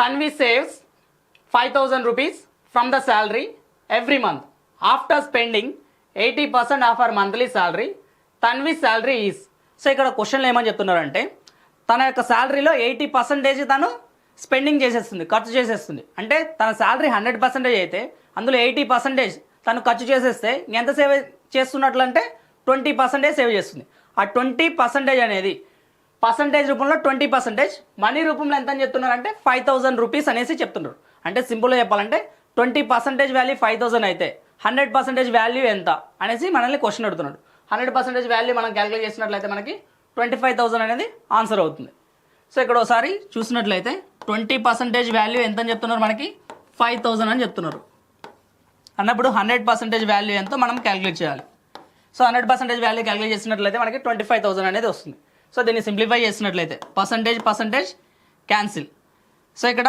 Tanvi saves 5,000 rupees from the salary every month. After spending 80% of her monthly salary, Tanvi's salary is. So ఇక్కడ క్వశ్చన్లు ఏమని చెప్తున్నారంటే తన యొక్క శాలరీలో 80% తను స్పెండింగ్ చేసేస్తుంది, ఖర్చు చేసేస్తుంది. అంటే తన శాలరీ 100% అయితే అందులో 80% తను ఖర్చు చేసేస్తే ఎంత సేవ్ చేస్తున్నట్లు అంటే 20% సేవ్ చేస్తుంది. ఆ 20% అనేది పర్సంటేజ్ రూపంలో 20%, మనీ రూపంలో ఎంత అని చెప్తున్నారంటే 5,000 రూపీస్ అనేసి చెప్తున్నారు. అంటే సింపుల్గా చెప్పాలంటే 20% వాల్యూ 5,000 అయితే 100% వాల్యూ ఎంత అనేసి మనల్ని క్వశ్చన్ అడుగుతున్నాడు. 100% వాల్యూ మనం క్యాలిక్యులేట్ చేసినట్లయితే మనకి 25,000 అనేది ఆన్సర్ అవుతుంది. సో ఇక్కడ ఒకసారి చూసినట్లయితే 20% వాల్యూ ఎంత అని చెప్తున్నారు, మనకి 5,000 అని చెప్తున్నారు. అన్నప్పుడు 100% వాల్యూ ఎంతో మనం క్యాలిక్యులేట్ చేయాలి. సో 100% వాల్యూ క్యాలిక్యులేట్ చేసినట్లయితే మనకి 25,000 అనేది వస్తుంది. సో దీన్ని సింప్లిఫై చేసినట్లయితే పర్సంటేజ్ క్యాన్సిల్. సో ఇక్కడ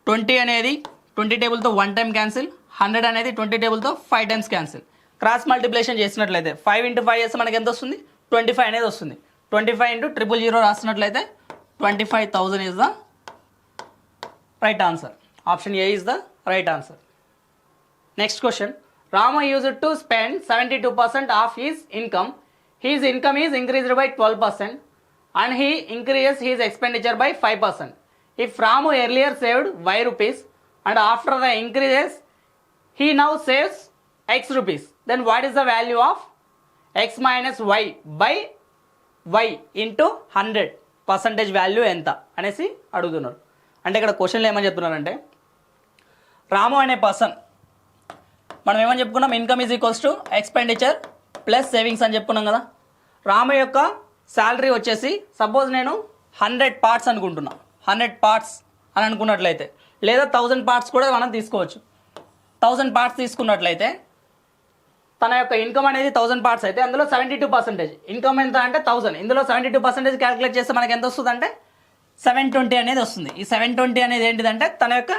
20 అనేది 20 టేబుల్తో 1 టైం క్యాన్సిల్, 100 అనేది 20 టేబుల్తో 5 టైమ్స్ క్యాన్సిల్. క్రాస్ మల్టిప్లికేషన్ చేసినట్లయితే 5 × 5 చేస్తే మనకి ఎంత వస్తుంది, 25 అనేది వస్తుంది. 25 × 000 రాసినట్లయితే 25,000 is the right answer. Option A is the right answer. Next question. Rama used to spend 72% of his income. His income is increased by 12% and he increases his expenditure by 5%. If Ramu earlier saved Y rupees and after the increases he now saves X rupees, then what is the value of X minus Y by Y into 100% value ఎంత అనేసి అడుగుతున్నారు. అంటే ఇక్కడ క్వశ్చన్లో ఏమని చెప్తున్నారంటే రాము అనే person, మనం ఏమని చెప్పుకున్నాం, income is equals to expenditure plus savings అని చెప్పుకున్నాం కదా. రాము యొక్క శాలరీ వచ్చేసి సపోజ్ నేను 100 పార్ట్స్ అనుకుంటున్నా, 100 పార్ట్స్ అని అనుకున్నట్లయితే, లేదా 1000 పార్ట్స్ కూడా మనం తీసుకోవచ్చు. 1000 పార్ట్స్ తీసుకున్నట్లయితే తన యొక్క ఇన్కమ్ అనేది 1000 పార్ట్స్ అయితే అందులో 72% ఇన్కమ్ ఎంత అంటే 1000, ఇందులో 72% క్యాలిక్యులేట్ చేస్తే మనకి ఎంత వస్తుంది అంటే 720 అనేది వస్తుంది. ఈ 720 అనేది ఏంటిదంటే తన యొక్క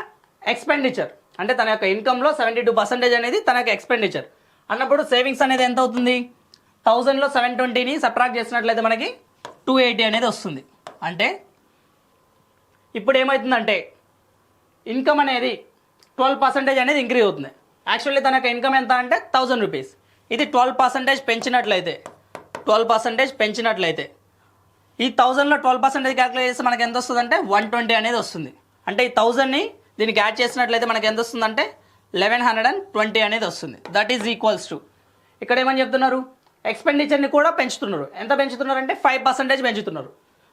ఎక్స్పెండిచర్, అంటే తన యొక్క ఇన్కమ్లో 72% అనేది తన యొక్క ఎక్స్పెండిచర్. అన్నప్పుడు సేవింగ్స్ అనేది ఎంత అవుతుంది, 1000లో 720ని సబ్ట్రాక్ట్ చేసినట్లయితే మనకి 280 అనేది వస్తుంది. అంటే ఇప్పుడు ఏమవుతుందంటే ఇన్కమ్ అనేది 12% అనేది ఇంక్రీజ్ అవుతుంది. యాక్చువల్లీ తన యొక్క ఇన్కమ్ ఎంత అంటే 1000 రూపీస్, ఇది 12% పెంచినట్లయితే ఈ 1000లో 12% క్యాలిక్యులేట్ చేస్తే మనకి ఎంత వస్తుంది అంటే 120 అనేది వస్తుంది. అంటే ఈ 1000ని దీనికి యాడ్ చేసినట్లయితే మనకి ఎంత వస్తుందంటే 1120 అనేది వస్తుంది. దట్ ఈజ్ ఈక్వల్స్ టు, ఇక్కడ ఏమని చెప్తున్నారు, ఎక్స్పెండిచర్ని కూడా పెంచుతున్నారు. ఎంత పెంచుతున్నారు అంటే 5% పెంచుతున్నారు.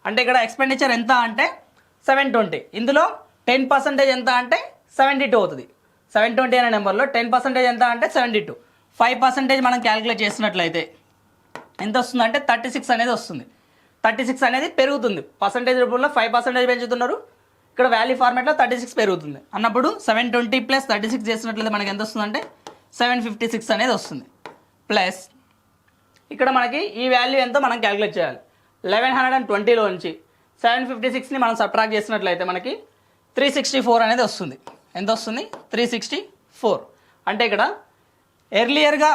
అంటే ఇక్కడ ఎక్స్పెండిచర్ ఎంత అంటే 720, ఇందులో 10% ఎంత అంటే 72 అవుతుంది. 720 అనే నెంబర్లో 10% ఎంత అంటే 72, 5% మనం క్యాలిక్యులేట్ చేసినట్లయితే ఎంత వస్తుంది అంటే 36 అనేది వస్తుంది. 36 అనేది పెరుగుతుంది, పర్సంటేజ్ రూపంలో 5% పెంచుతున్నారు, ఇక్కడ వాల్యూ ఫార్మాట్లో 36 పెరుగుతుంది. అన్నప్పుడు 720 + 36 చేసినట్లయితే మనకి ఎంత వస్తుందంటే 756 అనేది వస్తుంది. ప్లస్ ఇక్కడ మనకి ఈ వాల్యూ ఎంతో మనం క్యాలిక్యులేట్ చేయాలి. 1120లో నుంచి 756ని మనం సబ్ట్రాక్ట్ చేసినట్లయితే మనకి 364 అనేది వస్తుంది. ఎంత వస్తుంది, 364. అంటే ఇక్కడ ఎర్లియర్గా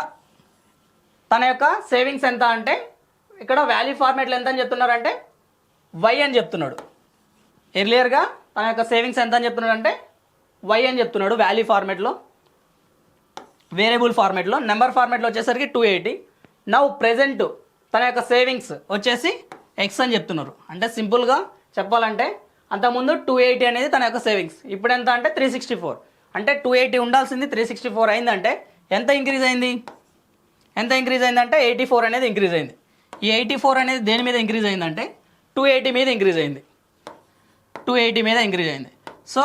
తన యొక్క సేవింగ్స్ ఎంత అంటే ఇక్కడ వాల్యూ ఫార్మాట్లో ఎంత అని చెప్తున్నారంటే వై అని చెప్తున్నాడు. ఎర్లియర్గా తన యొక్క సేవింగ్స్ ఎంత అని చెప్తున్నాడు అంటే వై అని చెప్తున్నాడు వాల్యూ ఫార్మాట్లో. వేరియబుల్ ఫార్మాట్లో, నెంబర్ ఫార్మాట్లో వచ్చేసరికి 280. నౌ ప్రెజెంట్ తన యొక్క సేవింగ్స్ వచ్చేసి ఎక్స్ అని చెప్తున్నారు. అంటే సింపుల్గా చెప్పాలంటే అంతకుముందు 280 అనేది తన యొక్క సేవింగ్స్, ఇప్పుడు ఎంత అంటే 364. అంటే 280 ఉండాల్సింది 364 అయిందంటే ఎంత ఇంక్రీజ్ అయింది, అంటే 84 అనేది ఇంక్రీజ్ అయింది. ఈ 84 అనేది దేని మీద ఇంక్రీజ్ అయిందంటే 280 మీద ఇంక్రీజ్ అయింది. 280 మీద ఇంక్రీజ్ అయింది. సో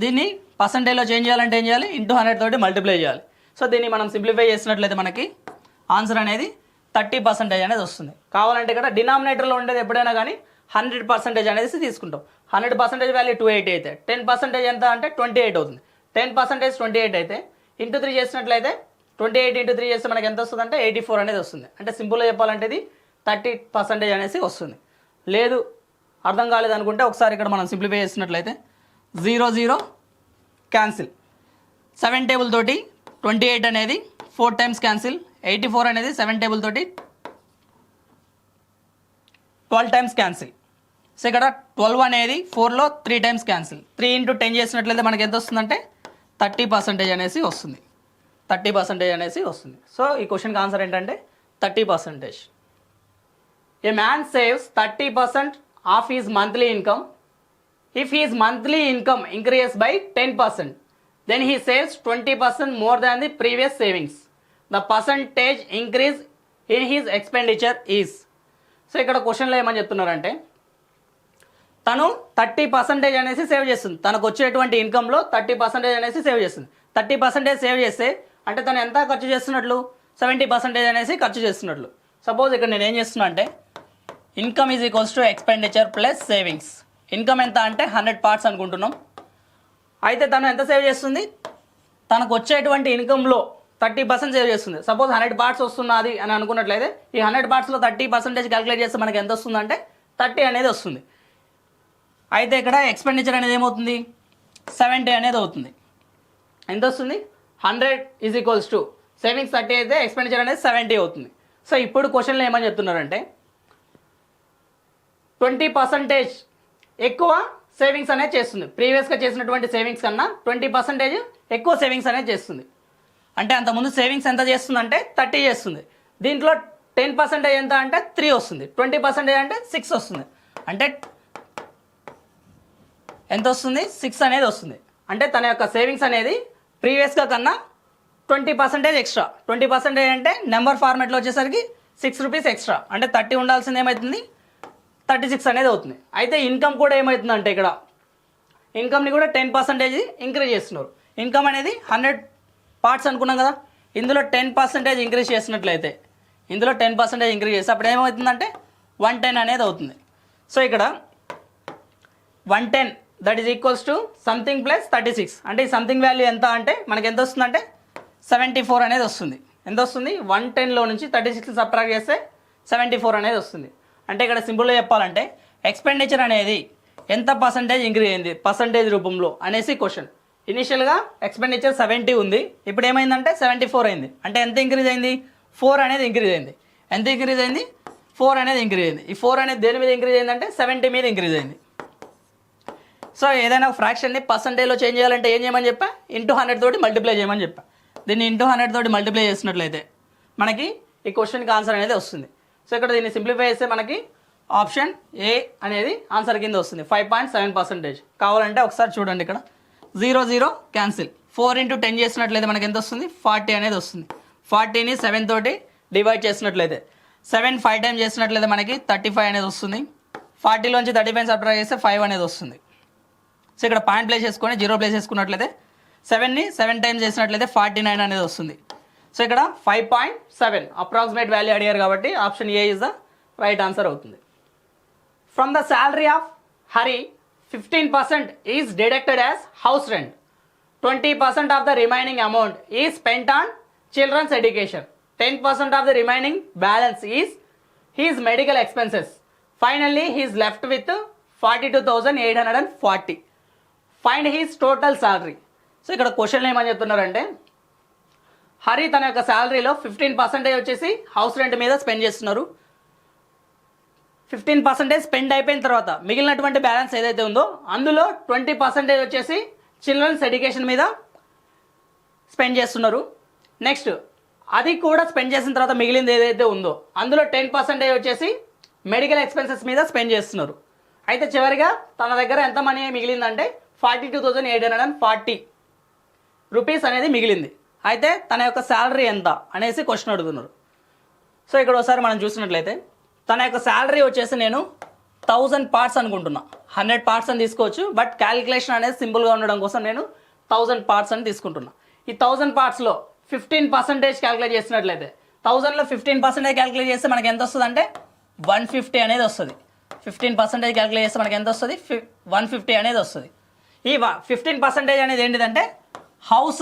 దీన్ని పర్సంటేజ్లో చేంజ్ చేయాలంటే ఏం చేయాలి, ఇంటూ 100 తోటి మల్టిప్లై చేయాలి. సో దీన్ని మనం సింప్లిఫై చేసినట్లయితే మనకి ఆన్సర్ అనేది 30% అనేది వస్తుంది. కావాలంటే ఇక్కడ డినామినేటర్లో ఉండేది ఎప్పుడైనా కానీ 100% అనేది తీసుకుంటాం. 100% వాల్యూ 280 అయితే 10% ఎంత అంటే 28 అవుతుంది. 10% 28 అయితే ఇంటూ 3 చేసినట్లయితే 28 × 3 చేస్తే మనకి ఎంత వస్తుంది అంటే 84 అనేది వస్తుంది. అంటే సింపుల్గా చెప్పాలంటే ఇది 30% అనేసి వస్తుంది. లేదు అర్థం కాలేదు అనుకుంటే ఒకసారి ఇక్కడ మనం సింప్లిఫై చేసినట్లయితే 0 0 క్యాన్సిల్, 7 టేబుల్ తోటి 28 అనేది 4 టైమ్స్ క్యాన్సిల్, 84 అనేది 7 టేబుల్ తోటి 12 టైమ్స్ క్యాన్సిల్. సో ఇక్కడ 12 అనేది 4లో 3 టైమ్స్ క్యాన్సిల్. 3 ఇంటూ 10 చేసినట్లయితే మనకి ఎంత వస్తుందంటే 30% అనేసి వస్తుంది. 30% అనేసి వస్తుంది. సో ఈ క్వశ్చన్కి ఆన్సర్ ఏంటంటే 30%. ఏ man saves 30% of his monthly income if his monthly income increases by 10%, then he saves 20% more than the previous savings. The percentage increase in his expenditure is. So ఇక్కడ క్వశ్చన్లో ఏమని చెప్తున్నారంటే తను 30% అనేసి సేవ్ చేస్తుంది. తనకు వచ్చేటువంటి ఇన్కంలో 30% అనేసి సేవ్ చేస్తుంది. 30% సేవ్ చేస్తే అంటే తను ఎంత ఖర్చు చేస్తున్నట్లు 70% అనేసి ఖర్చు చేస్తున్నట్లు. సపోజ్ ఇక్కడ నేను ఏం చేస్తున్నా అంటే income is equals to expenditure plus savings. Income ఎంత అంటే 100 parts అనుకుంటున్నాం. అయితే తను ఎంత సేవ్ చేస్తుంది, తనకు వచ్చేటువంటి ఇన్కంలో 30% సేవ్ చేస్తుంది. సపోజ్ 100 parts వస్తున్నది అని అనుకున్నట్లయితే ఈ 100 partsలో 30% క్యాలిక్యులేట్ చేస్తే మనకి ఎంత వస్తుందంటే 30 అనేది వస్తుంది. అయితే ఇక్కడ ఎక్స్పెండిచర్ అనేది ఏమవుతుంది 70 అనేది అవుతుంది. ఎంత వస్తుంది 100 ఈజ్ ఈక్వల్స్ టు సేవింగ్స్ 30 అయితే ఎక్స్పెండిచర్ అనేది 70 అవుతుంది. సో ఇప్పుడు క్వశ్చన్లో ఏమని చెప్తున్నారంటే 20% ఎక్కువ సేవింగ్స్ అనేది చేస్తుంది. ప్రీవియస్గా చేసినటువంటి సేవింగ్స్ కన్నా 20% ఎక్కువ సేవింగ్స్ అనేది చేస్తుంది. అంటే అంతకుముందు సేవింగ్స్ ఎంత చేస్తుందంటే 30 చేస్తుంది. దీంట్లో 10% ఎంత అంటే 3 వస్తుంది. 20% అంటే 6 వస్తుంది. అంటే ఎంత వస్తుంది 6 అనేది వస్తుంది. అంటే తన యొక్క సేవింగ్స్ అనేది ప్రీవియస్గా కన్నా 20% ఎక్స్ట్రా. 20% అంటే నెంబర్ ఫార్మాట్లో వచ్చేసరికి 6 రూపీస్ ఎక్స్ట్రా. అంటే 30 ఉండాల్సింది ఏమవుతుంది 36 అనేది అవుతుంది. అయితే ఇన్కమ్ కూడా ఏమవుతుందంటే ఇక్కడ ఇన్కమ్ని కూడా 10% ఇంక్రీజ్ చేస్తున్నారు. ఇన్కమ్ అనేది 100 parts అనుకున్నాం కదా, ఇందులో 10% ఇంక్రీజ్ చేసినట్లయితే ఇందులో 10% ఇంక్రీజ్ చేస్తే అప్పుడు ఏమవుతుందంటే 110 అనేది అవుతుంది. సో ఇక్కడ 110 that is equals to something plus 36. అంటే ఈ సంథింగ్ వాల్యూ ఎంత అంటే మనకి ఎంత వస్తుందంటే 74 అనేది వస్తుంది. ఎంత వస్తుంది 110లో నుంచి 36 సబ్ట్రాక్ట్ చేస్తే 74 అనేది వస్తుంది. అంటే ఇక్కడ సింపుల్గా చెప్పాలంటే ఎక్స్పెండిచర్ అనేది ఎంత పర్సంటేజ్ ఇంక్రీజ్ అయింది పర్సంటేజ్ రూపంలో అనేసి క్వశ్చన్. ఇనిషియల్గా ఎక్స్పెండిచర్ 70 ఉంది, ఇప్పుడు ఏమైందంటే 74 అయింది. అంటే ఎంత ఇంక్రీజ్ అయింది 4 అనేది ఇంక్రీజ్ అయింది. ఎంత ఇంక్రీజ్ అయింది 4 అనేది ఇంక్రీజ్ అయింది. ఈ 4 అనేది దేని మీద ఇంక్రీజ్ అయిందంటే 70 మీద ఇంక్రీజ్ అయింది. సో ఏదైనా ఫ్రాక్షన్ని పర్సంటేజ్లో చేంజ్ చేయాలంటే ఏం చేయమని చెప్పా ఇంటూ 100 తోటి మల్టిప్లై చేయమని చెప్పా. దీన్ని ఇంటూ 100 తోటి మల్టిప్లై చేసినట్లయితే మనకి ఈ క్వశ్చన్కి ఆన్సర్ అనేది వస్తుంది. సో ఇక్కడ దీన్ని సింప్లిఫై చేస్తే మనకి ఆప్షన్ ఏ అనేది ఆన్సర్ కింద వస్తుంది 5.7%. కావాలంటే ఒకసారి చూడండి ఇక్కడ 0 0 క్యాన్సిల్. 4 ఇంటూ 10 చేసినట్లయితే మనకి ఎంత వస్తుంది 40 అనేది వస్తుంది. 40ని 7 తోటి డివైడ్ చేసినట్లయితే 7 5 టైమ్స్ చేసినట్లయితే మనకి 35 అనేది వస్తుంది. 40లోంచి 35 సబ్ట్రాక్ట్ చేస్తే 5 అనేది వస్తుంది. సో ఇక్కడ పాయింట్ ప్లేస్ చేసుకొని 0 ప్లేస్ చేసుకున్నట్లయితే 7ని 7 టైమ్స్ చేసినట్లయితే 49 అనేది వస్తుంది. సో ఇక్కడ 5.7 అప్రాక్సిమేట్ వాల్యూ అడిగారు కాబట్టి option A is the right answer అవుతుంది. From the salary of Hari 15% is deducted as house rent. 20% of the remaining amount is spent on children's education. 10% of the remaining balance is his medical expenses. Finally he's left with 42,840. Find his total salary. So ఇక్కడ question ఏమని చెప్తున్నారంటే హరి తన యొక్క శాలరీలో 15% వచ్చేసి house rent మీద spend చేస్తున్నారు. 15% spend అయిపోయిన తర్వాత మిగిలినటువంటి బ్యాలెన్స్ ఏదైతే ఉందో అందులో 20% వచ్చేసి చిల్డ్రన్స్ ఎడ్యుకేషన్ మీద స్పెండ్ చేస్తున్నారు. నెక్స్ట్ అది కూడా స్పెండ్ చేసిన తర్వాత మిగిలింది ఏదైతే ఉందో అందులో 10% వచ్చేసి మెడికల్ ఎక్స్పెన్సెస్ మీద స్పెండ్ చేస్తున్నారు. అయితే చివరిగా తన దగ్గర ఎంత మనీ మిగిలిందంటే 42,840 రూపీస్ అనేది మిగిలింది. అయితే తన యొక్క శాలరీ ఎంత అనేసి క్వశ్చన్ అడుగుతున్నారు. సో ఇక్కడ ఒకసారి మనం చూసినట్లయితే తన యొక్క శాలరీ వచ్చేసి నేను 1000 parts అనుకుంటున్నా. 100 parts అని తీసుకోవచ్చు, బట్ క్యాలిక్యులేషన్ అనేది సింపుల్గా ఉండడం కోసం నేను 1000 parts అని తీసుకుంటున్నా. ఈ 1000 partsలో 15% క్యాలిక్యులేట్ చేసినట్లయితే 1000లో 15% క్యాలిక్యులేట్ చేస్తే మనకి ఎంత వస్తుంది అంటే 150 అనేది వస్తుంది. 15% క్యాలిక్యులేట్ చేస్తే మనకి ఎంత వస్తుంది 150 అనేది వస్తుంది. ఈ 15% అనేది ఏంటిదంటే హౌస్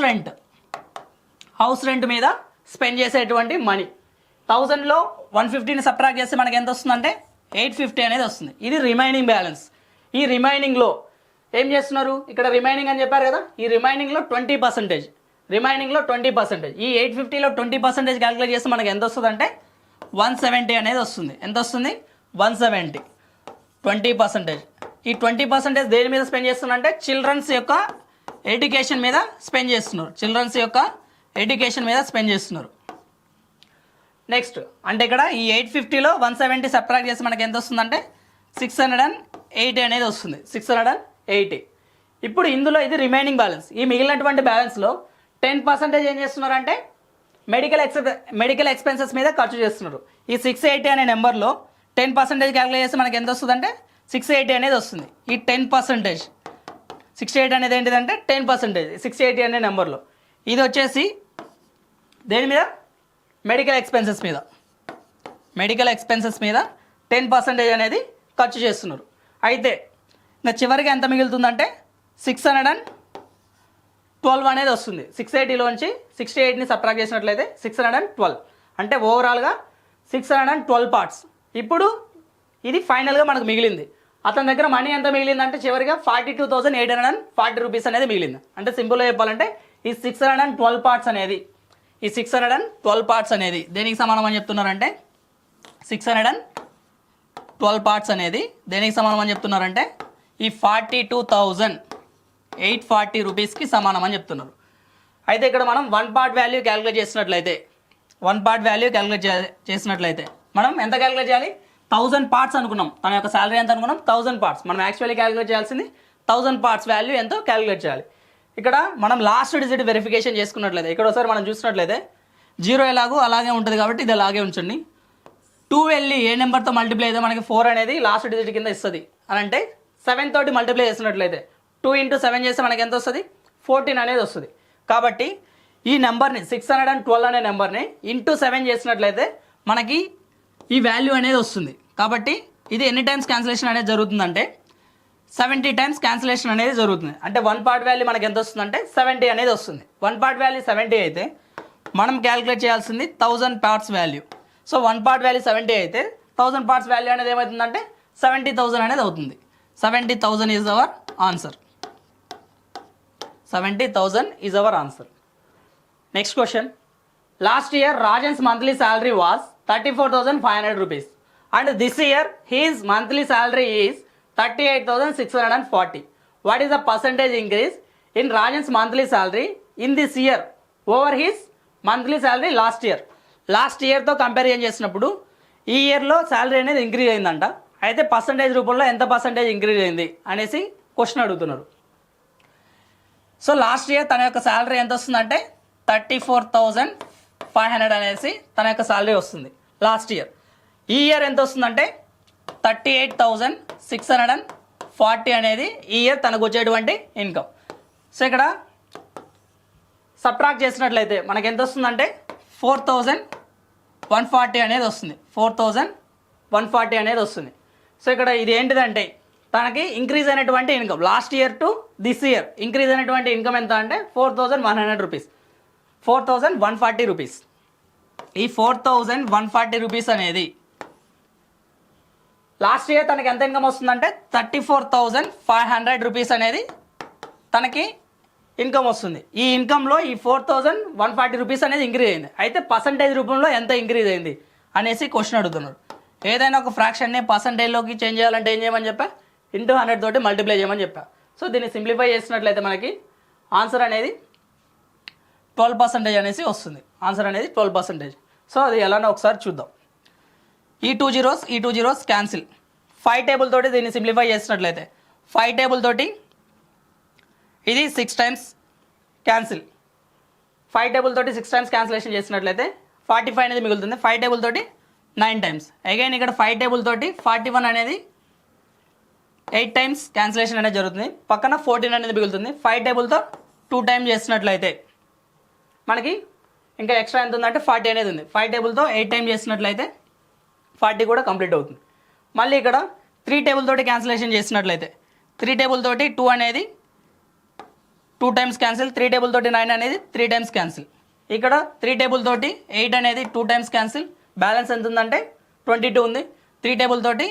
రెంట్ మీద స్పెండ్ చేసేటువంటి మనీ. 1000లో 150ని సబ్ట్రాక్ట్ చేస్తే మనకి ఎంత వస్తుందంటే 850 అనేది వస్తుంది. ఇది రిమైనింగ్ బ్యాలెన్స్. ఈ రిమైనింగ్లో ఏం చేస్తున్నారు ఇక్కడ రిమైనింగ్ అని చెప్పారు కదా, ఈ రిమైనింగ్లో 20%. ఈ 850లో 20% క్యాలిక్యులేట్ చేస్తే మనకి ఎంత వస్తుంది అంటే 170 అనేది వస్తుంది. ఎంత వస్తుంది 170. 20%. ఈ 20% దేని మీద స్పెండ్ చేస్తున్నారంటే చిల్డ్రన్స్ యొక్క ఎడ్యుకేషన్ మీద స్పెండ్ చేస్తున్నారు. చిల్డ్రన్స్ యొక్క ఎడ్యుకేషన్ మీద స్పెండ్ చేస్తున్నారు. నెక్స్ట్ అంటే ఇక్కడ ఈ 850లో 170 సబ్ట్రాక్ట్ చేసి మనకి ఎంత వస్తుందంటే 680 అనేది వస్తుంది. 680. ఇప్పుడు ఇందులో ఇది రిమైనింగ్ బ్యాలెన్స్. ఈ మిగిలినటువంటి బ్యాలెన్స్లో 10% ఏం చేస్తున్నారంటే మెడికల్ ఎక్స్పెన్సెస్ మీద ఖర్చు చేస్తున్నారు. ఈ 680 అనే నెంబర్లో 10% క్యాలిక్యులేట్ చేస్తే మనకి ఎంత వస్తుందంటే 680 అనేది వస్తుంది. ఈ 10% 680 అనేది ఏంటిదంటే 10%. 680 అనే నెంబర్లో ఇది వచ్చేసి దేని మీద మెడికల్ ఎక్స్పెన్సెస్ మీద 10% అనేది ఖర్చు చేస్తున్నారు. అయితే ఇంకా చివరికి ఎంత మిగులుతుందంటే 612 అనేది వస్తుంది. 680లోంచి 68ని సబ్ట్రాక్ట్ చేసినట్లయితే 612 అంటే ఓవరాల్గా 612 పార్ట్స్. ఇప్పుడు ఇది ఫైనల్గా మనకు మిగిలింది. అతని దగ్గర మనీ ఎంత మిగిలిందంటే చివరిగా 42,840 రూపీస్ అనేది మిగిలింది. అంటే సింపుల్గా చెప్పాలంటే ఈ 612 పార్ట్స్ అనేది దేనికి సమానం అని చెప్తున్నారంటే 612 పార్ట్స్ అనేది దేనికి సమానం అని చెప్తున్నారంటే ఈ 42,840 రూపీస్కి సమానం అని చెప్తున్నారు. అయితే ఇక్కడ మనం వన్ పార్ట్ వాల్యూ క్యాలిక్యులేట్ చేసినట్లయితే మనం ఎంత క్యాలిక్యులేట్ చేయాలి? 1000 పార్ట్స్ అనుకున్నాం. తన యొక్క శాలరీ ఎంత అనుకున్నాం? 1000 పార్ట్స్. మనం యాక్చువల్లీ క్యాలిక్యులేట్ చేయాల్సింది 1000 పార్ట్స్ వాల్యూ ఎంతో క్యాలిక్యులేట్ చేయాలి. ఇక్కడ మనం లాస్ట్ డిజిట్ వెరిఫికేషన్ చేసుకున్నట్లయితే ఇక్కడ ఒకసారి మనం చూసినట్లయితే 0 ఎలాగో అలాగే ఉంటుంది కాబట్టి ఇది అలాగే ఉంచండి. 2 వెళ్ళి ఏ నెంబర్తో మల్టిప్లై అయితే మనకి 4 అనేది లాస్ట్ డిజిట్ కింద ఇస్తుంది అని అంటే 7 తోటి మల్టిప్లై చేసినట్లయితే 2 × 7 చేస్తే మనకి ఎంత వస్తుంది? 14 అనేది వస్తుంది. కాబట్టి ఈ నెంబర్ని 612 అనే నెంబర్ని ఇంటూ 7 చేసినట్లయితే మనకి ఈ వాల్యూ అనేది వస్తుంది. కాబట్టి ఇది ఎన్ని టైమ్స్ క్యాన్సిలేషన్ అనేది జరుగుతుందంటే 70 టైమ్స్ క్యాన్సిలేషన్ అనేది జరుగుతుంది. అంటే వన్ పార్ట్ వాల్యూ మనకి ఎంత వస్తుందంటే 70 అనేది వస్తుంది. వన్ పార్ట్ వాల్యూ 70 అయితే మనం క్యాలిక్యులేట్ చేయాల్సింది 1000 parts value. So one part value 70 అయితే 1000 పార్ట్స్ వాల్యూ అనేది ఏమవుతుందంటే 70,000 అనేది అవుతుంది. 70,000 is our answer. 70,000 is our answer. Next question. Last year Rajan's monthly salary was 34,500 rupees and this year his monthly salary is 38,640. What is the percentage increase in Rajan's monthly salary in this year over his monthly salary last year? Last ఇయర్తో comparison చేసినప్పుడు ఈ ఇయర్లో salary అనేది increase అయిందంట. అయితే percentage రూపంలో ఎంత percentage increase అయింది అనేసి క్వశ్చన్ అడుగుతున్నారు. సో లాస్ట్ ఇయర్ తన యొక్క శాలరీ ఎంత వస్తుందంటే 34,500 అనేసి తన యొక్క శాలరీ వస్తుంది లాస్ట్ ఇయర్. ఈ ఇయర్ ఎంత వస్తుందంటే 38,640 అనేది ఈ ఇయర్ తనకు వచ్చేటువంటి ఇన్కమ్. సో ఇక్కడ సబ్ట్రాక్ట్ చేసినట్లయితే మనకి ఎంత వస్తుందంటే 4,140 అనేది వస్తుంది. 4,140 అనేది వస్తుంది. సో ఇక్కడ ఇది ఏంటిదంటే తనకి ఇంక్రీజ్ అయినటువంటి income last year to this year increase అయినటువంటి ఇన్కమ్ ఎంత అంటే 4,100 రూపీస్, 4,140 రూపీస్. ఈ 4,140 రూపీస్ అనేది లాస్ట్ ఇయర్ తనకి ఎంత ఇన్కమ్ వస్తుందంటే 34,500 రూపీస్ అనేది తనకి ఇన్కమ్ వస్తుంది. ఈ ఇన్కంలో ఈ 4,140 రూపీస్ అనేది ఇంక్రీజ్ అయింది. అయితే పర్సంటేజ్ రూపంలో ఎంత ఇంక్రీజ్ అయింది అనేసి క్వశ్చన్ అడుగుతున్నారు. ఏదైనా ఒక ఫ్రాక్షన్ని పర్సంటేజ్లోకి చేంజ్ చేయాలంటే ఏం చేయమని చెప్పా? ఇంటూ 100 తోటి మల్టిప్లై చేయమని చెప్పా. సో దీన్ని సింప్లిఫై చేసినట్లయితే మనకి ఆన్సర్ అనేది 12% అనేసి వస్తుంది. ఆన్సర్ అనేది 12%. సో అది ఎలానో ఒకసారి చూద్దాం. ఈ 2 zeros క్యాన్సిల్. 5 టేబుల్ తోటి దీన్ని సింప్లిఫై చేసినట్లయితే 5 టేబుల్ తోటి ఇది 6 టైమ్స్ క్యాన్సిల్. 5 టేబుల్ తోటి 6 టైమ్స్ క్యాన్సిలేషన్ చేసినట్లయితే 45 అనేది మిగులుతుంది. 5 టేబుల్ తోటి 9 టైమ్స్. అగైన్ ఇక్కడ 5 టేబుల్ తోటి 41 అనేది 8 టైమ్స్ క్యాన్సిలేషన్ అనేది జరుగుతుంది. పక్కన 14 అనేది మిగులుతుంది. 5 టేబుల్తో 2 టైమ్స్ చేసినట్లయితే మనకి ఇంకా ఎక్స్ట్రా ఎంత ఉందంటే 40 అనేది ఉంది. 5 టేబుల్తో 8 టైమ్స్ చేసినట్లయితే 40 కూడా కంప్లీట్ అవుతుంది. మళ్ళీ ఇక్కడ 3 టేబుల్ తోటి క్యాన్సిలేషన్ చేసినట్లయితే 3 టేబుల్ తోటి 2 అనేది 2 టైమ్స్ క్యాన్సిల్. 3 టేబుల్ తోటి 9 అనేది 3 టైమ్స్ క్యాన్సిల్. ఇక్కడ 3 టేబుల్ తోటి 8 అనేది 2 టైమ్స్ క్యాన్సిల్. బ్యాలెన్స్ ఎంత ఉందంటే 22 ఉంది. 3 టేబుల్ తోటి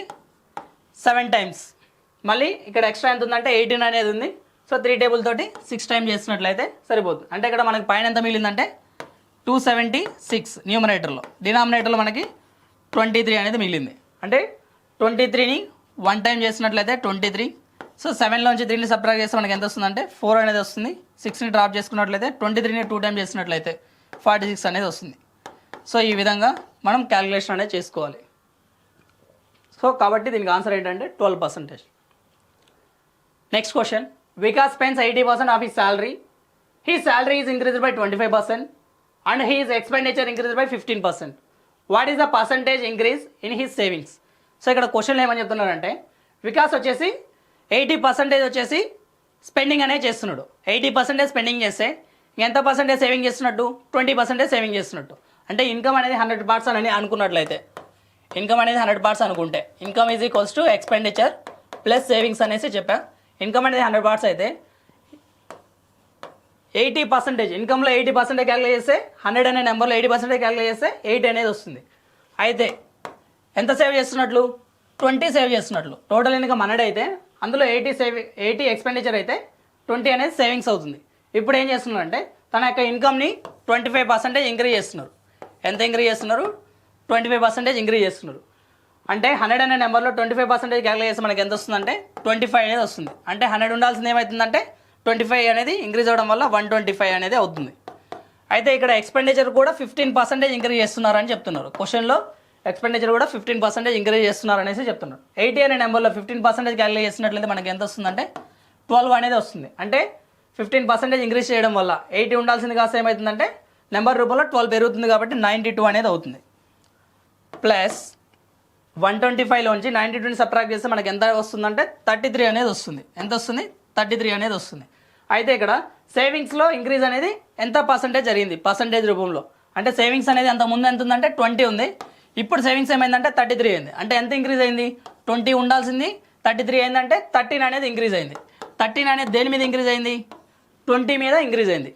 7 టైమ్స్. మళ్ళీ ఇక్కడ ఎక్స్ట్రా ఎంత ఉందంటే 18 అనేది ఉంది. సో 3 టేబుల్ తోటి 6 టైమ్స్ చేసినట్లయితే సరిపోతుంది. అంటే ఇక్కడ మనకి పైన ఎంత మిగిలిందంటే 276 న్యూమరేటర్లో. డినామినేటర్లో మనకి 23 అనేది మిగిలింది. అంటే 23ని 1 టైం చేసినట్లయితే 23. సో 7లోంచి 3ని సబ్ట్రాక్ట్ చేస్తే మనకి ఎంత వస్తుందంటే 4 అనేది వస్తుంది. 6ని డ్రాప్ చేసుకున్నట్లయితే 23ని 2 టైం చేసినట్లయితే 46 అనేది వస్తుంది. సో ఈ విధంగా మనం క్యాలిక్యులేషన్ అనేది చేసుకోవాలి. సో కాబట్టి దీనికి ఆన్సర్ ఏంటంటే 12%. Next question, Vikas spends 80% of his salary. His salary is increased by 25% and his expenditure increased by 15%. What is the percentage increase in his savings? So ఇక్కడ క్వశ్చన్లో ఏమని చెప్తున్నారంటే వికాస్ వచ్చేసి 80% వచ్చేసి స్పెండింగ్ అనేది చేస్తున్నాడు. 80% స్పెండింగ్ చేస్తే ఎంత పర్సెంటేజ్ సేవింగ్ చేస్తున్నట్టు? 20% సేవింగ్ చేస్తున్నట్టు. అంటే ఇన్కమ్ అనేది 100% అని అనుకున్నట్లయితే, ఇన్కమ్ అనేది 100% అనుకుంటే income is equals to expenditure plus savings అనేసి చెప్పా. ఇన్కమ్ అనేది 100% అయితే 80% ఇన్కమ్లో 80% క్యాలిక్యులేట్ చేస్తే 100 అనే నెంబర్లో 80% క్యాలిక్యులేట్ చేస్తే 8 అనేది వస్తుంది. అయితే ఎంత సేవ్ చేస్తున్నట్లు? 20 సేవ్ చేస్తున్నట్లు. టోటల్ ఇన్కమ్ 100 అయితే అందులో 80 ఎక్స్పెండిచర్ అయితే 20 అనేది సేవింగ్స్ అవుతుంది. ఇప్పుడు ఏం చేస్తున్నారు అంటే తన యొక్క ఇన్కమ్ని 25% ఇంక్రీజ్ చేస్తున్నారు. ఎంత ఇంక్రీజ్ చేస్తున్నారు? 25% ఇంక్రీజ్ చేస్తున్నారు. అంటే 100 అనే నెంబర్లో 25% క్యాలిక్యులేట్ చేస్తే మనకి ఎంత వస్తుందంటే 25 అనేది వస్తుంది. అంటే 100 ఉండాల్సింది ఏమవుతుందంటే 25 అనేది ఇంక్రీజ్ అవ్వడం వల్ల 125 అనేది అవుతుంది. అయితే ఇక్కడ ఎక్స్పెండిచర్ కూడా 15% ఇంక్రీజ్ చేస్తున్నారని చెప్తున్నారు. క్వశ్చన్లో ఎక్స్పెండిచర్ కూడా 15% ఇంక్రీజ్ చేస్తున్నారు అనేసి చెప్తున్నారు. 80 అనే నెంబర్లో 15% క్యాలిక్యులేట్ చేసినట్లయితే మనకి ఎంత వస్తుందంటే 12 అనేది వస్తుంది. అంటే 15% ఇంక్రీజ్ చేయడం వల్ల 80 ఉండాల్సింది కాస్త ఏమవుతుందంటే నెంబర్ రూపంలో 12 పెరుగుతుంది కాబట్టి 92 అనేది అవుతుంది. ప్లస్ 125లోంచి 92ని సబ్ట్రాక్ట్ చేస్తే మనకి ఎంత వస్తుందంటే 33 అనేది వస్తుంది. ఎంత వస్తుంది? 33 అనేది వస్తుంది. అయితే ఇక్కడ సేవింగ్స్లో ఇంక్రీజ్ అనేది ఎంత పర్సెంటేజ్ జరిగింది? పర్సెంటేజ్ రూపంలో. అంటే సేవింగ్స్ అనేది అంత ముందు ఎంత ఉందంటే 20 ఉంది. ఇప్పుడు సేవింగ్స్ ఏమైందంటే 33 అయింది. అంటే ఎంత ఇంక్రీజ్ అయింది? 20 ఉండాల్సింది 33 అయిందంటే 13 అనేది ఇంక్రీజ్ అయింది. 13 అనేది దేని మీద ఇంక్రీజ్ అయింది? 20 మీద ఇంక్రీజ్ అయింది.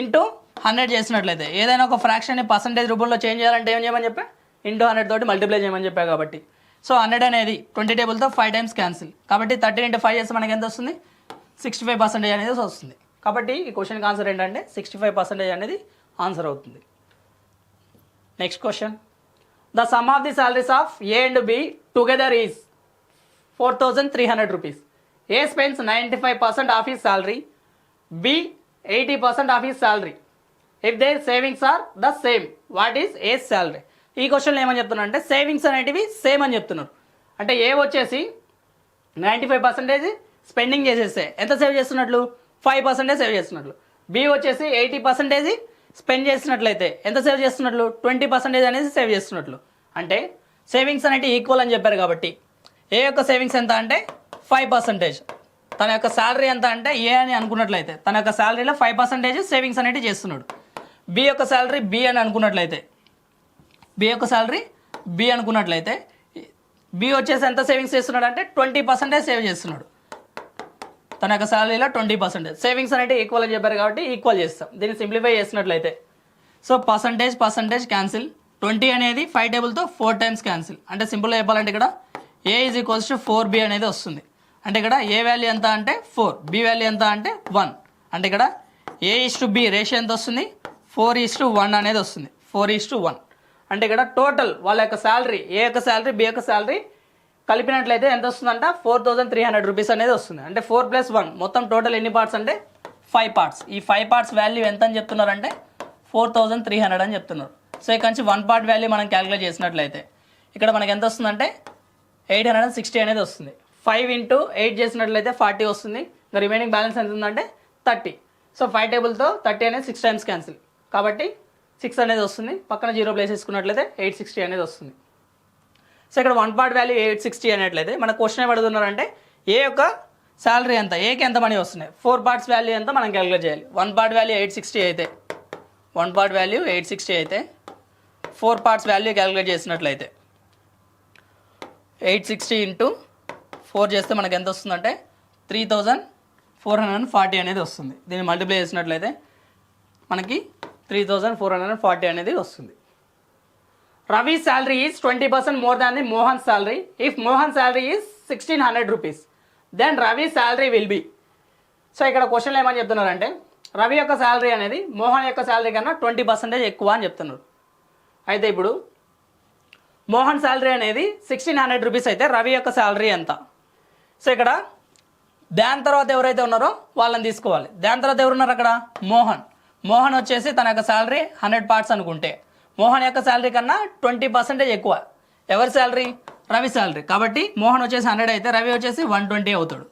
ఇంటూ 100 చేసినట్లయితే ఏదైనా ఒక ఫ్రాక్షన్ని పర్సెంటేజ్ రూపంలో చేంజ్ చేయాలంటే ఏం చేయమని చెప్పా? ఇంటూ 100 తోటి మల్టిప్లై చేయమని చెప్పా కాబట్టి. సో 100 అనేది 20 టేబుల్తో 5 టైమ్స్ క్యాన్సిల్. కాబట్టి 13 × 5 చేస్తే మనకి ఎంత వస్తుంది? 65% అనేది వస్తుంది. కాబట్టి ఈ క్వశ్చన్కి ఆన్సర్ ఏంటంటే 65% అనేది ఆన్సర్ అవుతుంది. Next question, the sum of the salaries of A and B together is 4,300 rupees. A spends 95% of his salary, B 80% of his salary. If their savings are the same, what is A's salary? ఈ క్వశ్చన్లో ఏమని చెప్తున్నారు అంటే savings అనేటివి same అని చెప్తున్నారు. అంటే ఏ వచ్చేసి 95% స్పెండింగ్ చేసేస్తే ఎంత సేవ్ చేస్తున్నట్లు? 5% సేవ్ చేస్తున్నట్లు. బి వచ్చేసి 80% స్పెండ్ చేసినట్లయితే ఎంత సేవ్ చేస్తున్నట్లు? 20% అనేది సేవ్ చేస్తున్నట్లు. అంటే సేవింగ్స్ అనేవి ఈక్వల్ అని చెప్పారు కాబట్టి ఏ యొక్క సేవింగ్స్ ఎంత అంటే 5%. తన యొక్క శాలరీ ఎంత అంటే ఏ అని అనుకున్నట్లయితే తన యొక్క శాలరీలో 5% సేవింగ్స్ అనేవి చేస్తున్నాడు. బి యొక్క శాలరీ బి అని అనుకున్నట్లయితే బి వచ్చేసి ఎంత సేవింగ్స్ చేస్తున్నాడు అంటే 20% సేవ్ చేస్తున్నాడు. తన యొక్క శాలరీలో 20% సేవింగ్స్ అనేవి ఈక్వల్ అని చెప్పారు కాబట్టి ఈక్వల్ చేస్తాం. దీన్ని సింప్లిఫై చేసినట్లయితే సో పర్సంటేజ్ క్యాన్సిల్. 20 అనేది 5 టేబుల్తో 4 టైమ్స్ క్యాన్సిల్. అంటే సింపుల్గా చెప్పాలంటే ఇక్కడ ఏ ఈజ్ ఈక్వల్స్ టు 4b అనేది వస్తుంది. అంటే ఇక్కడ ఏ వాల్యూ ఎంత అంటే 4, బి వాల్యూ ఎంత అంటే 1. అంటే ఇక్కడ A:B రేషియో ఎంత వస్తుంది? 4:1 అనేది వస్తుంది. 4:1. అంటే ఇక్కడ టోటల్ వాళ్ళ యొక్క శాలరీ ఏ యొక్క శాలరీ బి యొక్క శాలరీ కలిపినట్లయితే ఎంత వస్తుందంట? 4,300 rupees అనేది వస్తుంది. అంటే 4 + 1 మొత్తం టోటల్ ఎన్ని పార్ట్స్ అంటే 5 పార్ట్స్. ఈ 5 పార్ట్స్ వాల్యూ ఎంత అని చెప్తున్నారంటే 4,300 అని చెప్తున్నారు. సో ఇక్కడ నుంచి 1 పార్ట్ వాల్యూ మనం క్యాలిక్యులేట్ చేసినట్లయితే ఇక్కడ మనకి ఎంత వస్తుందంటే 860 అనేది వస్తుంది. 5 × 8 చేసినట్లయితే 40 వస్తుంది. ఇంకా రిమైనింగ్ బ్యాలెన్స్ ఎంత ఉందంటే 30. సో 5 టేబుల్తో 30 అనేది 6 టైమ్స్ క్యాన్సిల్ కాబట్టి 6 అనేది వస్తుంది. పక్కన 0 ప్లేస్ వేసుకున్నట్లయితే 860 అనేది వస్తుంది. సో ఇక్కడ 1 పార్ట్ వాల్యూ 860 అనేట్లయితే మన క్వశ్చన్ ఏమడుగుతున్నారంటే ఏ యొక్క శాలరీ ఎంత, ఏకి ఎంత మనీ వస్తున్నాయి, 4 పార్ట్స్ వాల్యూ ఎంత మనం క్యాలిక్యులేట్ చేయాలి. 1 పార్ట్ వాల్యూ 860 అయితే 4 పార్ట్స్ వాల్యూ క్యాలిక్యులేట్ చేసినట్లయితే 860 × 4 చేస్తే మనకి ఎంత వస్తుందంటే 3,440 అనేది వస్తుంది. దీన్ని మల్టిప్లై చేసినట్లయితే మనకి 3,440 అనేది వస్తుంది. Ravi salary is 20% more than the Mohan salary. If Mohan salary is 1,600 rupees, then Ravi salary will be. So ఇక్కడ క్వశ్చన్లో ఏమని చెప్తున్నారంటే రవి యొక్క శాలరీ అనేది మోహన్ యొక్క శాలరీ కన్నా 20% ఎక్కువ అని చెప్తున్నారు. అయితే ఇప్పుడు మోహన్ శాలరీ అనేది 1600 రూపీస్ అయితే రవి యొక్క శాలరీ ఎంత? సో ఇక్కడ దాని తర్వాత ఎవరైతే ఉన్నారో వాళ్ళని తీసుకోవాలి. దాని తర్వాత ఎవరున్నారు అక్కడ? మోహన్ వచ్చేసి తన యొక్క శాలరీ 100 పార్ట్స్ అనుకుంటే మోహన్ యొక్క శాలరీ కన్నా 20% ఎక్కువ. ఎవరి శాలరీ? రవి శాలరీ. కాబట్టి మోహన్ వచ్చేసి 100 అయితే రవి వచ్చేసి 120 అవుతాడు.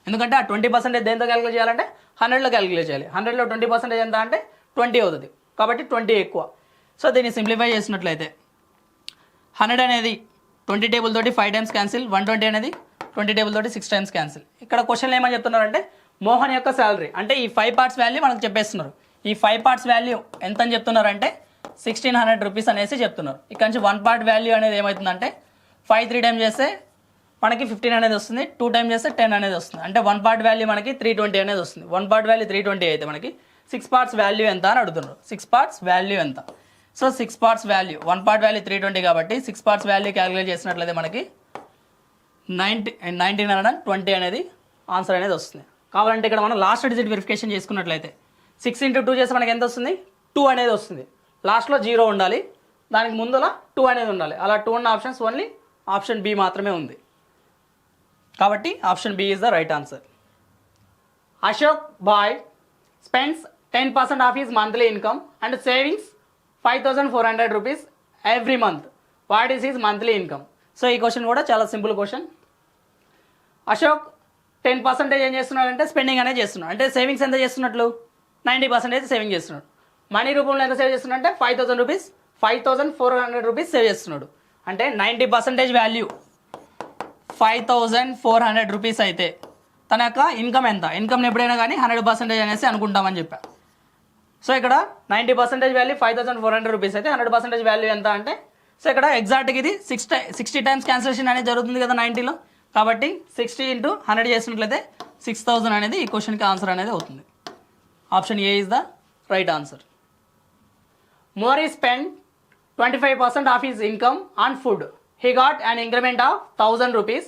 ఎందుకంటే ఆ 20% దేంతో క్యాలిక్యులేట్ చేయాలంటే 100లో క్యాలిక్యులేట్ చేయాలి. 100లో 20% ఎంత అంటే 20 అవుతుంది. కాబట్టి 20 ఎక్కువ. సో దీన్ని సింప్లిఫై చేసినట్లయితే 100 అనేది 20 టేబుల్ తోటి 5 టైమ్స్ క్యాన్సిల్, 120 అనేది 20 టేబుల్ తోటి 6 టైమ్స్ క్యాన్సిల్. ఇక్కడ క్వశ్చన్లో ఏమని చెప్తున్నారంటే మోహన్ యొక్క శాలరీ అంటే ఈ 5 పార్ట్స్ వాల్యూ మనకు చెప్పేస్తున్నారు. ఈ 5 పార్ట్స్ వాల్యూ ఎంత అని చెప్తున్నారంటే 1600 రూపీస్ అనేసి చెప్తున్నారు. ఇక్కడ నుంచి 1 పార్ట్ వాల్యూ అనేది ఏమవుతుందంటే 5 3 టైమ్స్ చేస్తే మనకి 15 అనేది వస్తుంది, 2 టైమ్స్ చేస్తే 10 అనేది వస్తుంది. అంటే 1 పార్ట్ వాల్యూ మనకి 320 అనేది వస్తుంది. 1 పార్ట్ వాల్యూ 320 అయితే మనకి 6 పార్ట్స్ వాల్యూ ఎంత అని అడుగుతున్నారు. 6 పార్ట్స్ వాల్యూ ఎంత? So 6 parts value 1 part value 320 కాబట్టి 6 పార్ట్స్ వాల్యూ క్యాలిక్యులేట్ చేసినట్లయితే మనకి 1920 అనేది ఆన్సర్ అనేది వస్తుంది. కావాలంటే ఇక్కడ మనం లాస్ట్ డిజిట్ వెరిఫికేషన్ చేసుకున్నట్లయితే 6 × 2 చేస్తే మనకి ఎంత వస్తుంది? 2 అనేది వస్తుంది. లాస్ట్లో 0 ఉండాలి, దానికి ముందులా 2 అనేది ఉండాలి. అలా 2 ఉన్న ఆప్షన్స్ ఓన్లీ ఆప్షన్ బి మాత్రమే ఉంది. కాబట్టి option B is the right answer. Ashok bhai spends 10% of his monthly income and savings 5400 rupees every month. What is his monthly income? So ఈ క్వశ్చన్ కూడా చాలా సింపుల్ క్వశ్చన్. అశోక్ 10% ఏం చేస్తున్నాడు అంటే స్పెండింగ్ అనేది చేస్తున్నాడు. అంటే సేవింగ్స్ ఎంత చేస్తున్నట్లు? 90% సేవింగ్ చేస్తున్నాడు. మనీ రూపంలో ఎంత సేవ్ చేస్తున్నాడు అంటే 5000 రూపీస్, 5400 రూపీస్ సేవ్ చేస్తున్నాడు. అంటే 90% వాల్యూ 5400 రూపీస్ అయితే తన యొక్క ఇన్కమ్ ఎంత? ఇన్కమ్ని ఎప్పుడైనా కానీ 100% అనేసి అనుకుంటామని చెప్పా. సో ఇక్కడ 90% వాల్యూ 5400 రూపీస్ అయితే 100% వాల్యూ ఎంత అంటే, సో ఇక్కడ ఎగ్జాక్ట్గా ఇది 60 టైమ్స్ క్యాన్సిలేషన్ అనేది జరుగుతుంది కదా 90లో. కాబట్టి 60 × 100 చేసినట్లయితే 6000 అనేది ఈ క్వశ్చన్కి ఆన్సర్ అనేది అవుతుంది. Option A is the right answer. Mori spent 25% of his income on food. He got an increment of 1000 rupees,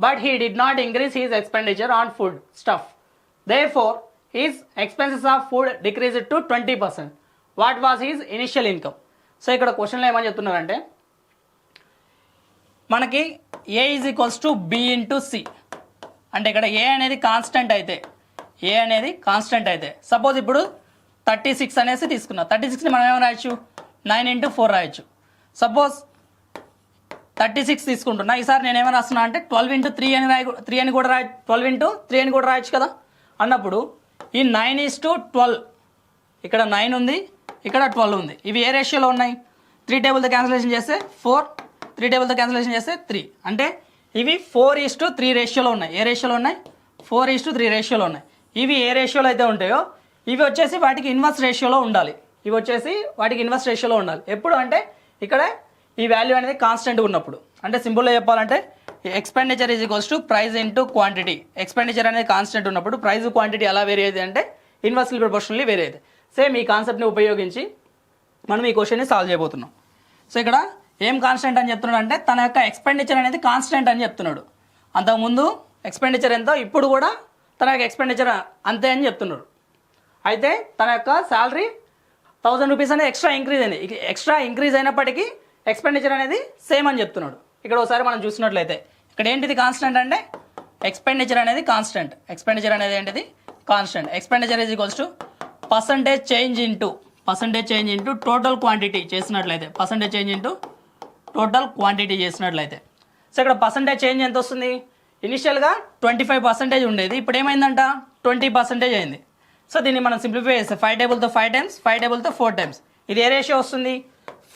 but he did not increase his expenditure on food stuff. Therefore, his expenses of food decreased to 20%. What was his initial income? So ఇక్కడ క్వశ్చన్లో ఏమని చెప్తున్నారంటే మనకి A is equals to B into C. అంటే ఇక్కడ ఏ అనేది constant అయితే suppose ఇప్పుడు 36 అనేసి తీసుకున్నా. 36ని మనం ఏమైనా రాయొచ్చు? 9 × 4 రాయొచ్చు. సపోజ్ 36 తీసుకుంటున్నా, ఈసారి నేను ఏమైనా రాస్తున్నా అంటే 12 × 3 అని 12 × 3 అని కూడా రాయొచ్చు కదా. అన్నప్పుడు ఈ 9:12 ఇక్కడ 9 ఉంది, ఇక్కడ 12 ఉంది. ఇవి ఏ రేషియోలో ఉన్నాయి? 3 టేబుల్తో క్యాన్సిలేషన్ చేస్తే 4, 3 టేబుల్తో క్యాన్సిలేషన్ చేస్తే 3. అంటే ఇవి 4:3 రేషియోలో ఉన్నాయి. ఏ రేషియోలో ఉన్నాయి? 4:3 రేషియోలో ఉన్నాయి. ఇవి ఏ రేషియోలో అయితే ఉంటాయో ఇవి వచ్చేసి వాటికి ఇన్వర్స్ రేషియోలో ఉండాలి. ఎప్పుడు అంటే ఇక్కడ ఈ వాల్యూ అనేది కాన్స్టెంట్ ఉన్నప్పుడు. అంటే సింపుల్గా చెప్పాలంటే expenditure is equals to price into quantity. Expenditure అనేది కాన్స్టెంట్ ఉన్నప్పుడు ప్రైస్ క్వాంటిటీ ఎలా వేరీ అయితే అంటే ఇన్వర్స్లీ ప్రపోర్షనల్లీ వేరీ అయితే. సేమ్ ఈ కాన్సెప్ట్ని ఉపయోగించి మనం ఈ క్వశ్చన్ని సాల్వ్ చేయబోతున్నాం. సో ఇక్కడ ఏం కాన్స్టెంట్ అని చెప్తున్నాడు అంటే తన యొక్క ఎక్స్పెండిచర్ అనేది కాన్స్టెంట్ అని చెప్తున్నాడు. అంతకుముందు ఎక్స్పెండిచర్ ఎంతో ఇప్పుడు కూడా తన యొక్క ఎక్స్పెండిచర్ అంతే అని చెప్తున్నారు. అయితే తన యొక్క శాలరీ 1000 రూపీస్ అనేది ఎక్స్ట్రా ఇంక్రీజ్ అయినప్పటికీ ఎక్స్పెండిచర్ అనేది సేమ్ అని చెప్తున్నాడు. ఇక్కడ ఒకసారి మనం చూసినట్లయితే ఇక్కడ ఏంటిది కాన్స్టెంట్ అంటే ఎక్స్పెండిచర్ అనేది constant. Expenditure is equals to percentage change into total quantity చేసినట్లయితే సో ఇక్కడ పర్సంటేజ్ చేంజ్ ఎంత వస్తుంది? ఇనిషియల్గా 25% ఉండేది, ఇప్పుడు ఏమైందంట 20% అయింది. సో దీన్ని మనం సింప్లిఫై చేస్తే 5 టేబుల్తో 5 టైమ్స్, 5 టేబుల్తో 4 టైమ్స్. ఇది ఏ రేషియో వస్తుంది?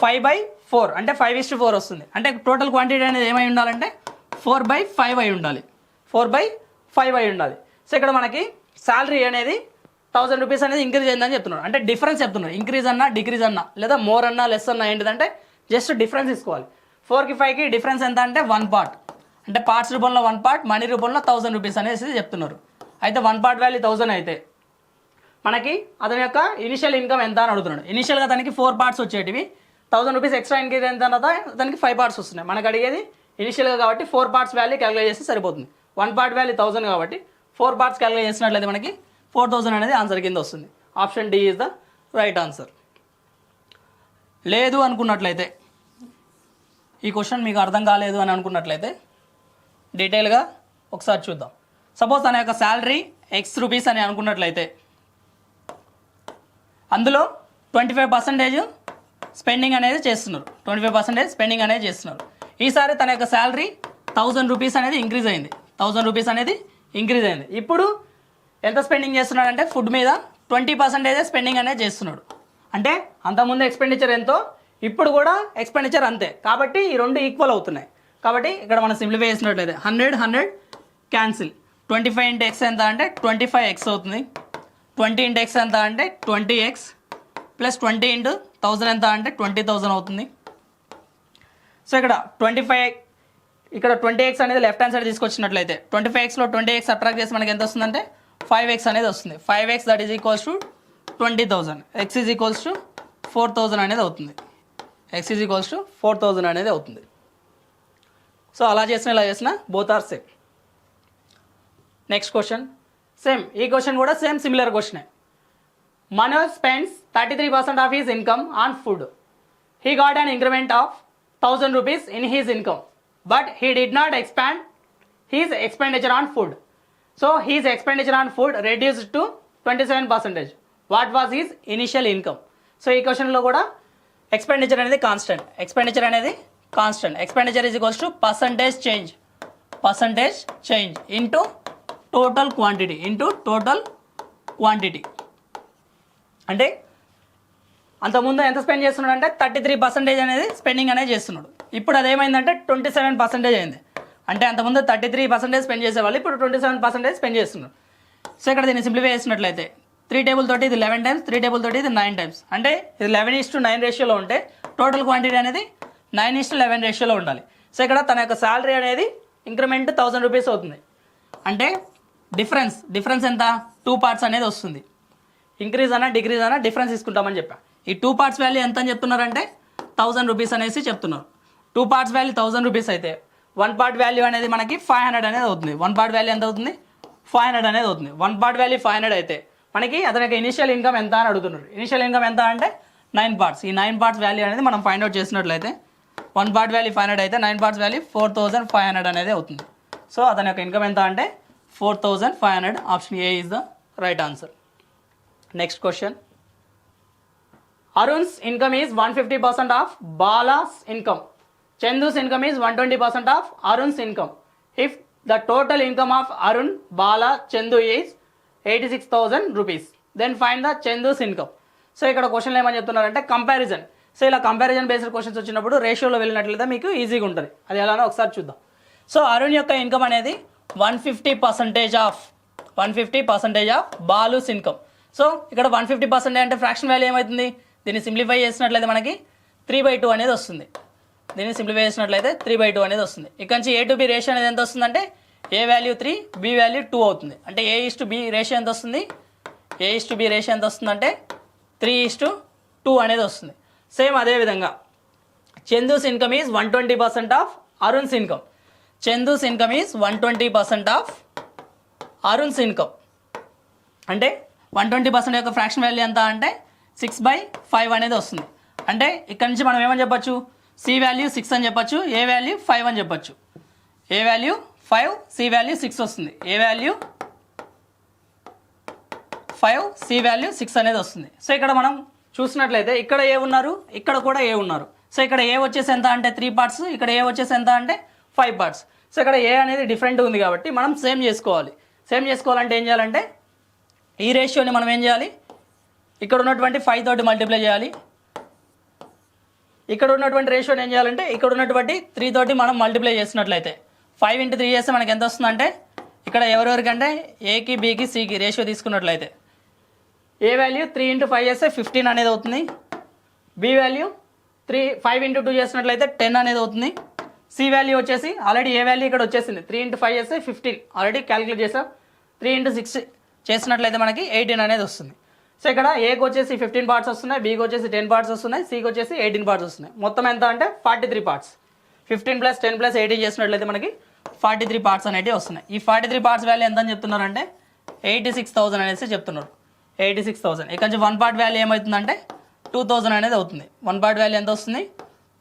5/4 అంటే 5:4 వస్తుంది. అంటే టోటల్ క్వాంటిటీ అనేది ఏమై ఉండాలంటే 4/5 అయి ఉండాలి. సో ఇక్కడ మనకి శాలరీ అనేది 1000 రూపీస్ అనేది ఇంక్రీజ్ అయిందని చెప్తున్నారు. అంటే డిఫరెన్స్ చెప్తున్నారు. ఇంక్రీజ్ అన్నా డిక్రీజ్ అన్నా లేదా మోర్ అన్నా లెస్ అన్నా ఏంటిదంటే జస్ట్ డిఫరెన్స్ తీసుకోవాలి. 4కి 5కి డిఫరెన్స్ ఎంత అంటే 1 పార్ట్. అంటే పార్ట్స్ రూపంలో 1 పార్ట్, మనీ రూపంలో 1000 రూపీస్ అనేసి చెప్తున్నారు. అయితే 1 పార్ట్ వాల్యూ 1000 అయితే మనకి అతని యొక్క ఇనిషియల్ ఇన్కమ్ ఎంత అని అడుగుతున్నాడు. ఇనిషియల్గా తనకి 4 పార్ట్స్ వచ్చేటివి, 1000 రూపీస్ ఎక్స్ట్రా ఇంక్రీజ్ అయిన తర్వాత దానికి 5 పార్ట్స్ వస్తున్నాయి. మనకు అడిగేది ఇనిషియల్గా కాబట్టి 4 పార్ట్స్ వాల్యూ క్యాలిక్యులేట్ చేస్తే సరిపోతుంది. 1 పార్ట్ వాల్యూ 1000 కాబట్టి 4 పార్ట్స్ క్యాలిక్యులేట్ చేసినట్లయితే మనకి 4000 అనేది ఆన్సర్ కింద వస్తుంది. Option D is the right answer. లేదు అనుకున్నట్లయితే ఈ క్వశ్చన్ మీకు అర్థం కాలేదు అని అనుకున్నట్లయితే డీటెయిల్గా ఒకసారి చూద్దాం. సపోజ్ తన యొక్క శాలరీ ఎక్స్ రూపీస్ అని అనుకున్నట్లయితే అందులో 25% స్పెండింగ్ అనేది చేస్తున్నారు. 25% స్పెండింగ్ అనేది చేస్తున్నారు. ఈసారి తన యొక్క శాలరీ 1000 రూపీస్ అనేది ఇంక్రీజ్ అయింది. 1000 రూపీస్ అనేది ఇంక్రీజ్ అయింది. ఇప్పుడు ఎంత స్పెండింగ్ చేస్తున్నాడంటే ఫుడ్ మీద 20% స్పెండింగ్ అనేది చేస్తున్నాడు. అంటే అంతకుముందు ఎక్స్పెండిచర్ ఎంతో ఇప్పుడు కూడా ఎక్స్పెండిచర్ అంతే. కాబట్టి ఈ రెండు ఈక్వల్ అవుతున్నాయి. కాబట్టి ఇక్కడ మనం సింప్లిఫై చేసినట్లయితే 100 క్యాన్సిల్. 25 ఇంటూ ఎక్స్ ఎంత అంటే 25x అవుతుంది. 20 ఇంటూ ఎక్స్ ఎంత అంటే 20x ప్లస్ 20 ఇంటూ 1000 ఎంత అంటే 20,000 అవుతుంది. సో ఇక్కడ 20x అనేది లెఫ్ట్ హ్యాండ్ సైడ్ తీసుకొచ్చినట్లయితే 25xలో 20x సబ్ట్రాక్ట్ చేసి మనకి ఎంత వస్తుందంటే 5x అనేది వస్తుంది. 5x that is equals to 20,000. x is equals to 4,000 అనేది అవుతుంది. x ఈజ్ ఈక్వల్స్ టు 4,000 అనేది అవుతుంది. సో అలా చేసిన ఇలా చేసిన both are same. Next question same. ఈ క్వశ్చన్ కూడా సేమ్ సిమిలర్ క్వశ్చనే. Manoj spends 33% of his income on food. He got an increment of 1000 rupees in his income but he did not expand his expenditure on food. So his expenditure on food reduced to 27%. What was his initial income? So ఈ క్వశ్చన్లో కూడా expenditure అనేది constant. Expenditure అనేది constant. Expenditure is equals to percentage change into total quantity. అంటే అంతకుముందు ఎంత spend చేస్తున్నాడు అంటే 33% అనేది స్పెండింగ్ అనేది చేస్తున్నాడు. ఇప్పుడు అదేమైందంటే 27% అయింది. అంటే అంతకుముందు 33% స్పెండ్ చేసేవాళ్ళు ఇప్పుడు 27% స్పెండ్ చేస్తున్నారు. సో ఇక్కడ దీన్ని సింప్లిఫై చేసినట్లయితే 3 టేబుల్ తోటి ఇది 11 టైమ్స్, 3 టేబుల్ తోటి ఇది 9 టైమ్స్. అంటే ఇది 11:9 రేషియోలో ఉంటే టోటల్ క్వాంటిటీ అనేది 9:11 రేషియోలో ఉండాలి. సో ఇక్కడ తన యొక్క శాలరీ అనేది ఇంక్రిమెంట్ 1000 రూపీస్ అవుతుంది. అంటే డిఫరెన్స్ ఎంత 2 పార్ట్స్ అనేది వస్తుంది. ఇంక్రీజ్ అన్నా డిక్రీజ్ అన్నా డిఫరెన్స్ తీసుకుంటామని చెప్పా. ఈ 2 పార్ట్స్ వాల్యూ ఎంత అని చెప్తున్నారంటే 1000 రూపీస్ అనేసి చెప్తున్నారు. 2 పార్ట్స్ వాల్యూ 1000 రూపీస్ అయితే 1 పార్ట్ వాల్యూ అనేది మనకి 500 అనేది అవుతుంది. 1 పార్ట్ వాల్యూ ఎంత అవుతుంది 500 అనేది అవుతుంది. 1 పార్ట్ వాల్యూ 500 అయితే మనకి అతని యొక్క ఇనిషియల్ ఇన్కమ్ ఎంత అని అడుగుతున్నారు. ఇనిషియల్ ఇన్కమ్ ఎంత అంటే 9 పార్ట్స్. ఈ 9 పార్ట్స్ వాల్యూ అనేది మనం ఫైండ్ అవుట్ చేసినట్లయితే 1 పార్ట్ వాల్యూ 500 అయితే 9 పార్ట్స్ వాల్యూ 4500 అనేది అవుతుంది. సో అతని యొక్క ఇన్కమ్ ఎంత అంటే 4500. Option A is the right answer. Next question. Arun's income is 150% of Bala's income. Chandu's income is 120% of Arun's income. If the total income of Arun, Bala, Chandu is 86,000 rupees, then find the Chandu's income. So ఇక్కడ క్వశ్చన్లు ఏమని చెప్తున్నారంటే comparison. So ఇలా comparison based questions వచ్చినప్పుడు రేషియోలో వెళ్ళినట్లయితే మీకు ఈజీగా ఉంటుంది. అది ఎలానో ఒకసారి చూద్దాం. సో అరుణ్ యొక్క ఇన్కమ్ అనేది 150% ఆఫ్ బాలుస్ ఇన్కమ్. సో ఇక్కడ 150% అంటే ఫ్రాక్షన్ వాల్యూ ఏమవుతుంది? దీన్ని సింప్లిఫై చేసినట్లయితే మనకి 3/2 అనేది వస్తుంది. దీన్ని సింప్లిఫై చేసినట్లయితే 3/2 అనేది వస్తుంది. ఇక్కడ నుంచి A to B రేషియో అనేది ఎంత వస్తుందంటే A వాల్యూ 3, B వాల్యూ 2 అవుతుంది. అంటే A:B రేషియో ఎంత వస్తుంది? A:B రేషియో ఎంత వస్తుందంటే 3:2 అనేది వస్తుంది. సేమ్ అదేవిధంగా Chandu's income is 120% of Arun's income. Chandu's income is 120% of Arun's income. అంటే 120% యొక్క ఫ్రాక్షన్ వాల్యూ ఎంత అంటే 6/5 అనేది వస్తుంది. అంటే ఇక్కడ నుంచి మనం ఏమని చెప్పచ్చు? C వాల్యూ 6 అని చెప్పచ్చు, A వాల్యూ 5 అని చెప్పచ్చు. A వాల్యూ 5, C వాల్యూ 6 వస్తుంది. A వాల్యూ 5, C వాల్యూ 6 అనేది వస్తుంది. సో ఇక్కడ మనం చూసినట్లయితే ఇక్కడ ఏ ఉన్నారు, ఇక్కడ కూడా ఏ ఉన్నారు. సో ఇక్కడ ఏ వచ్చేసి ఎంత అంటే 3 పార్ట్స్, ఇక్కడ ఏ వచ్చేసి ఎంత అంటే 5 పార్ట్స్. సో ఇక్కడ ఏ అనేది డిఫరెంట్ ఉంది కాబట్టి మనం సేమ్ చేసుకోవాలి. సేమ్ చేసుకోవాలంటే ఏం చేయాలంటే ఈ రేషియోని మనం ఏం చేయాలి? ఇక్కడ ఉన్నటువంటి 5 తోటి మల్టిప్లై చేయాలి. ఇక్కడ ఉన్నటువంటి రేషియోని ఏం చేయాలంటే ఇక్కడ ఉన్నటువంటి 3 తోటి మనం మల్టిప్లై చేసినట్లయితే 5 × 3 చేస్తే మనకి ఎంత వస్తుందంటే ఇక్కడ ఎవరెవరికంటే ఏకి బికి సికి రేషియో తీసుకున్నట్లయితే ఏ వాల్యూ 3 × 5 చేస్తే 15 అనేది అవుతుంది. బి వాల్యూ 5 × 2 చేసినట్లయితే 10 అనేది అవుతుంది. సి వాల్యూ వచ్చేసి ఆల్రెడీ ఏ వాల్యూ ఇక్కడ వచ్చేసింది 3 × 5 చేస్తే 15 ఆల్రెడీ క్యాలిక్యులేట్ చేసాం. 3 × 6 చేసినట్లయితే మనకి 18 అనేది వస్తుంది. సో ఇక్కడ ఏకి వచ్చేసి 15 పార్ట్స్ వస్తున్నాయి, బీకి వచ్చేసి 10 పార్ట్స్ వస్తున్నాయి, సికి వచ్చేసి 18 పార్ట్స్ వస్తున్నాయి. మొత్తం ఎంత అంటే 43 పార్ట్స్. 15 + 10 + 18 చేసినట్లయితే మనకి 43 పార్ట్స్ అనేవి వస్తున్నాయి. ఈ 43 పార్ట్స్ వాల్యూ ఎంత అని చెప్తున్నారంటే 86,000 అనేసి చెప్తున్నారు. 86,000. ఇక్కడ నుంచి 1 పార్ట్ వాల్యూ ఏమవుతుందంటే 2,000 అనేది అవుతుంది. 1 పార్ట్ వాల్యూ ఎంత వస్తుంది?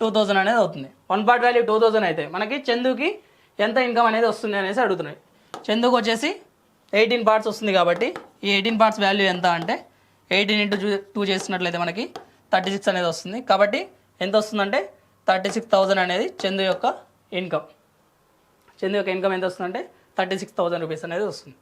2,000 అనేది అవుతుంది. వన్ పార్ట్ వాల్యూ 2000 అయితే మనకి చందుకి ఎంత ఇన్కమ్ అనేది వస్తుంది అనేసి అడుగుతున్నాయి. చందుకు వచ్చేసి 18 పార్ట్స్ వస్తుంది కాబట్టి ఈ 18 పార్ట్స్ వాల్యూ ఎంత అంటే 18 ఇంటూ 2 చేసినట్లయితే మనకి 36 అనేది వస్తుంది. కాబట్టి ఎంత వస్తుందంటే 36,000 అనేది చందు యొక్క ఇన్కమ్. చందు యొక్క ఇన్కమ్ ఎంత వస్తుందంటే 36,000 రూపీస్ అనేది వస్తుంది.